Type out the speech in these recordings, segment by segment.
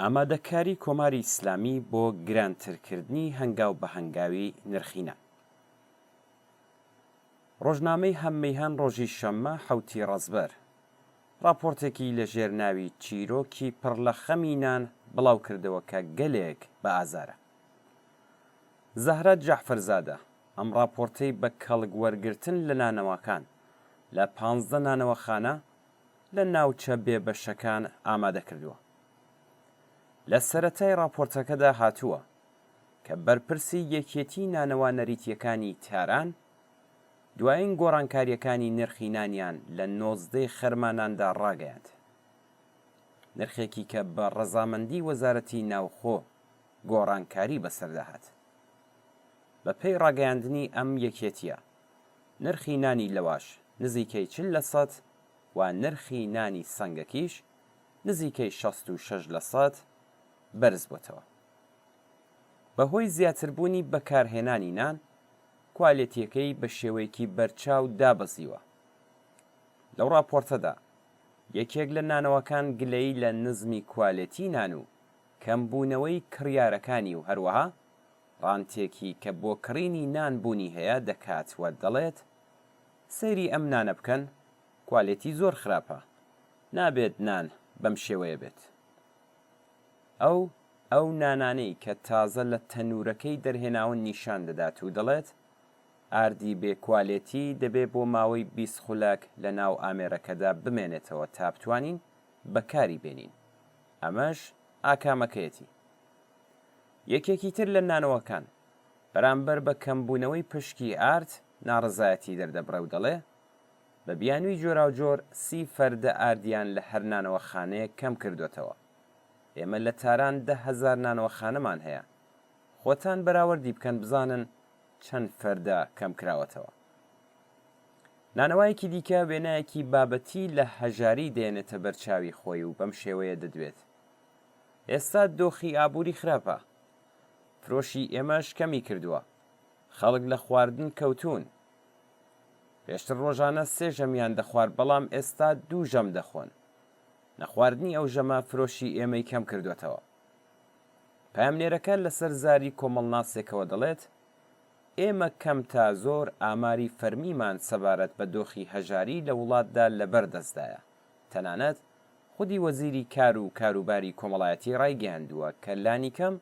ئامادەکاری کۆماری ئیسلامی بۆ گرانترکردنی هەنگاو بە هەنگاوی نرخینە. ڕۆژنامەی هەممەیهان ڕۆژی شەممە حەوتی ڕەزبەر راپۆرتێکی لە ژێرناوی چیرۆکی پڕ لە خەمی نان بڵاو کردەوە کە گەلێک بە ئازارە. زەهرە جەعفەرزادە ئەم راپۆرتەی بە کەڵک وەرگرتن لە نانەوەکان لە 15 نانەوەخانە لە ناوچە بێبەشەکان ئامادە کردووە. لە سەرەتای راپۆرتەکەدا هاتووە کە بەرپرسی یەکێتی نانەوە نەریتیەکانی تاران دوایین گۆڕانکاریەکانی نرخی نانیان لە 19 خەرماناندا ڕاگەیاند. نرخێکی کە بە ڕەزامەندی وەزارەتی ناوخۆ گۆڕانکاری بەسەرداهات. بە پێی ڕاگەیاندنی ئەم یەکێتیە نرخی نانی لەواش نزیکەی 40% و نرخی نانی سەنگەکیش نزیکەی 66% بەرز بووتەوە. بەهۆی زیاتربوونی بەکارهێنانی نان کوالێتیەکەی بە شێوەیەکی بەرچاو دابەزیوە. لەو راپۆرتەدا یەکێک لە نانەوەکان گلەیی لە نزمی کوالێتی نان و کەمبوونەوەی کڕیارەکانی و هەروەها ڕانتێکی کە بۆ کڕینی نان بوونی هەیە دەکات و دەڵێت سەیری ئەم نانە بکەن کوالێتی زۆر خراپە، نابێت نان بەم شێوەیە بێت. ئەو نانانەی کە تازە لە تەنورەکەی دەرهێناون نیشان دەدات و دەڵێت ئاردی بێکوالێتی دەبێت بۆ ماوەی 20 خولەک لە ناو ئامێرەکەدا بمێنێتەوە تا بتوانین بەکاری بێنین. ئەمەش ئاکامەکەیەتی. یەکێکی تر لە نانەوەکان بەرامبەر بە کەمبوونەوەی پشکی ئارد ناڕزایەتی دەردەبڕە و دەڵێ بە بیانووی جۆراوجۆر 30 فەردە ئاردیان لە هەر نانەوەخانەیە کەم کردوێتەوە. ئێمە لە تاران 10,000 نانەوەخانەمان هەیە. خۆتان بەراوردی بکەن بزانن چەند فەردە کەم کراوەتەوە. نانەوایەکی دیکە وێنایەکی بابەتی لە هەژاری دێنێتە بەرچاوی خۆی و بەم شێوەیە دەدوێت. ئێستا دۆخی ئابووری خراپە. فرۆشی ئێمەش کەمی کردووە. خەڵک لە خواردن کەوتون. پێشتر ڕۆژانە 3 ژەمیان دەخوارد بەڵام ئێستا 2 ژەم دەخۆن. نەخواردنی ئەو ژەمە فرۆشی ئێمەی کەم کردوێتەوە. پامنێرەکە لەسەر زاری کۆمەڵناسێکەوە دەڵێت ئێمە کەم تا زۆر ئاماری فەرمیمان سەبارەت بە دۆخی هەژاری لە وڵاتدا لەبەردەستدایە. تەنانەت خودی وەزیری کار و کاروباری کۆمەڵایەتی ڕایگەیاندووە کە لانی کەم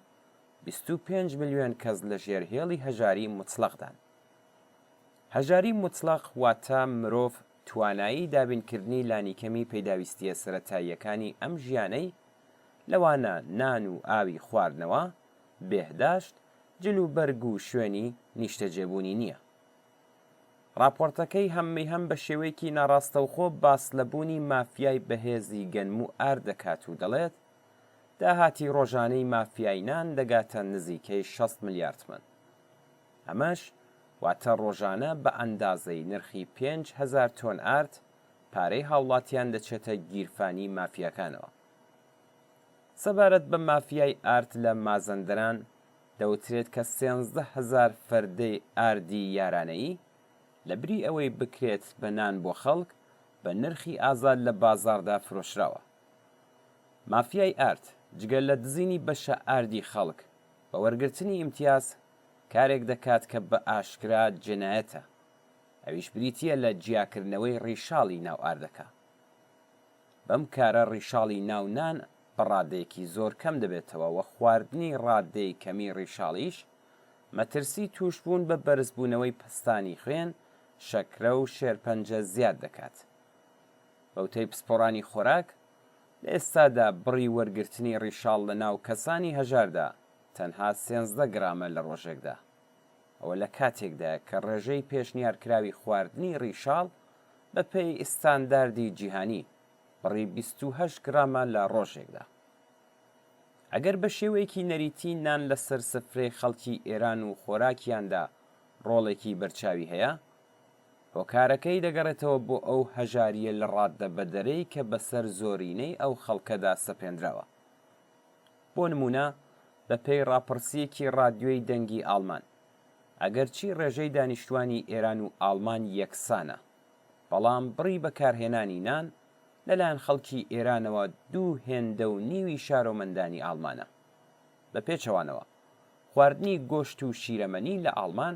25 ملیۆن کەس لە ژێرهێڵی هەژاری مطلقدان. هەژاری مطلق واتە مرۆڤ توانایی دابینکردنی لانیکەمی پەیداویستیە سەرەتاییەکانی ئەم ژیانەی لەوانە نان و ئاوی خواردنەوە، بێهداشت، جل و بەرگ و شوێنی نیشتەجێبوونی نییە. راپۆرتەکەی هەممەی هەم بە شێوەیەکی ناڕاستەوخۆ باس لەبوونی مافیای بەهێزی گەنم و ئار دەکات و دەڵێت داهاتی ڕۆژانەی مافیای نان دەگاتە نزیکەی 60 ملیارد من. ئەمەش واتە ڕۆژانە بە ئەندازەی نرخی 5,000 تۆن ئارد پارەی هاوڵاتیان دەچێتە گیرفانی مافیەکانەوە. سەبارەت بە مافیای ئارد لە مازەندەران دەوترێت کە 13,000 فەردەی ئاردی یارانەیی لە بری ئەوەی بکرێت بە نان بۆ خەڵک بە نرخی ئازاد لە بازاڕدا فرۆشراوە. مافیای ئارد جگە لە دزینی بەشە ئاردی خەڵک بە وەرگرتنی ئیمتیاز کارێک دەکات کە بە ئاشکرا جنایەتە. ئەویش بریتیە لە جیاکردنەوەی ڕیشاڵی ناو ئاردەکە. بەم کارە ڕیشاڵی ناو نان بەڕادەیەکی زۆر کەم دەبێتەوە و خواردنی ڕادەی کەمی ڕیشاڵیش مەترسی توشبوون بە بەرزبوونەوەی پستانی خوێن، شەکرە و شێرپەنجە زیاد دەکات. بەوتەی پسپۆڕانی خۆراک لە ئێستادا بڕی وەرگرتنی ڕیشاڵ لە ناو کەسانی هەژاردا تەنها 13 گرامە لە ڕۆژێکدا. ئەوە لە کاتێکدا کە ڕێژەی پێشنیارکراوی خواردنی ڕیشاڵ بە پێی ئستانداردی جیهانی بڕی 28 گرامە لە ڕۆژێکدا. ئەگەر بە شێوەیەکی نەریتی نان لەسەر سفرەی خەڵکی ئێران و خۆراکیاندا ڕۆڵێکی بەرچاوی هەیە، هۆکارەکەی دەگەڕێتەوە بۆ ئەو هەژاریە لە ڕاددە بەدەرەی کە بەسەر زۆرینەی ئەو خەڵکەدا سەپێنراوە. بۆ نمونە بە پێی ڕاپرسیەکی ڕادیۆی دەنگی ئاڵمان ئەگەرچی ڕێژەی دانیشتوانی ئێران و ئاڵمان یەکسانە، بەڵام بڕی بەکارهێنانی نان لەلایەن خەڵکی ئێرانەوە 2.5 شارۆمەندانی ئاڵمانە. بە پێچەوانەوە خواردنی گۆشت و شیرەمەنی لە ئاڵمان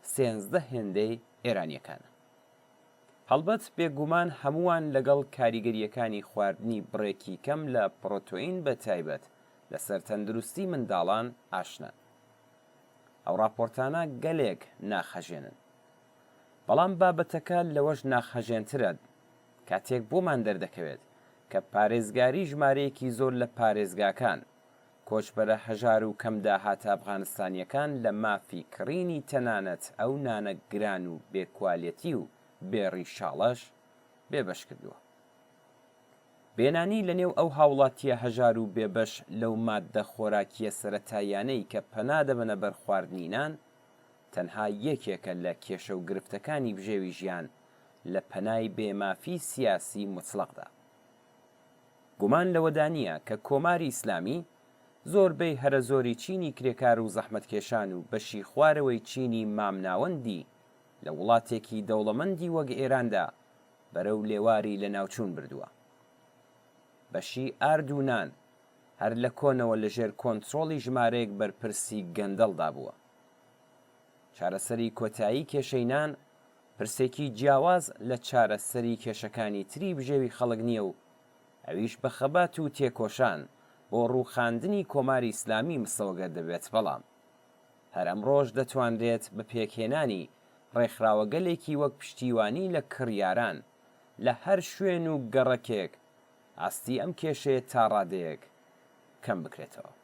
13 هێندەی ئێرانیەکانە. هەڵبەت بێگومان هەمووان لەگەڵ کاریگەریەکانی خواردنی بڕێکی کەم لە پڕۆتۆین بە تایبەت لەسەر تەندروستی منداڵان ئاشنان. ئەو راپۆرتانە گەلێک ناخەژێنن، بەڵام بابەتەکە لەوەش ناخەژێنترە کاتێک بۆمان دەردەکەوێت کە پارێزگاری ژمارەیەکی زۆر لە پارێزگاکان کۆچبەرە هەژار و کەم داهاتە ئەفغانستانیەکان لە مافی کڕینی تەنانەت ئەو نانە گران و بێکوالیەتی و بێڕیشاڵەش بێبەش کردووە. بێنانی لەنێو ئەو هاوڵاتیە هەژار و بێبەش لەو ماددە خۆراکیە سەرەتاییانەی کە پەنادەبنە بەر خواردنینان تەنها یەکێکە لە کێشە و گرفتەکانی بژێوی ژیان لە پەنای بێمافی سیاسی مطلقدا. گومان لەوەدانە کە کۆماری ئیسلامی زۆربەی هەرە زۆری چینی کرێکار و زەحمەتکێشان و بەشی خوارەوەی چینی مامناوەندی لە وڵاتێکی دەوڵەمەندی وەک ئێراندا بەرەو لێواری لە ناوچوون بردووە. بەشی ئاردوونان هەر لە کۆنەوە لەژێر کۆنتترۆڵی ژمارەیەک بەرپرسی گەندەڵدا بووە. چارەسەری کۆتایی کێشەینان پرسێکی جیاواز لە چارەسەری کێشەکانی تری بژێوی خەڵک نییە و ئەویش بە خەبات و تێکۆشان بۆ ڕووخاندنی کۆماری ئیسلامی مسەوەگە دەبێت. بەڵام هەر ئەمڕۆژ دەتوانرێت بە پێکهێنانی ڕێکخراوەگەلێکی وەک پشتیوانی لە کڕیاران لە هەر شوێن و گەڕەکێک ئاستی ئەم کێشەیە تا ڕادەیەک کەم بکرێتەوە.